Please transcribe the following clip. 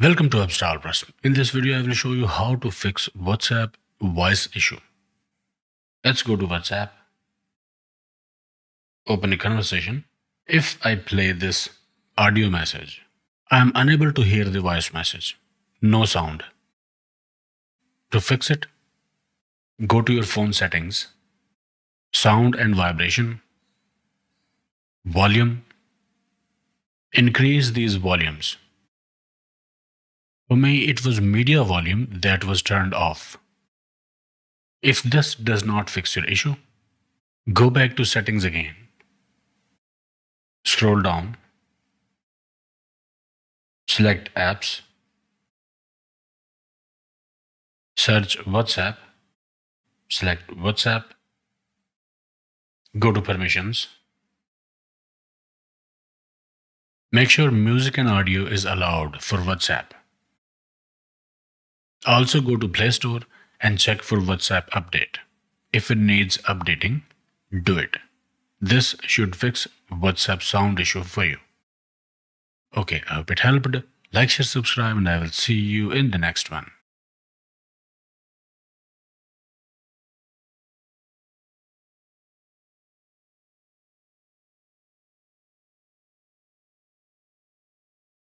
Welcome to Abstract Press. In this video, I will show you how to fix WhatsApp voice issue. Let's go to WhatsApp, open a conversation. If I play this audio message, I am unable to hear the voice message. No sound. To fix it, go to your phone settings, sound and vibration, volume. Increase these volumes. For me, it was media volume that was turned off. If this does not fix your issue, go back to settings again. Scroll down. Select apps. Search WhatsApp. Select WhatsApp. Go to permissions. Make sure music and audio is allowed for WhatsApp. Also go to Play Store and check for WhatsApp update. If it needs updating, do it. This should fix WhatsApp sound issue for you. Okay, I hope it helped. Like, share, subscribe, and I will see you in the next one.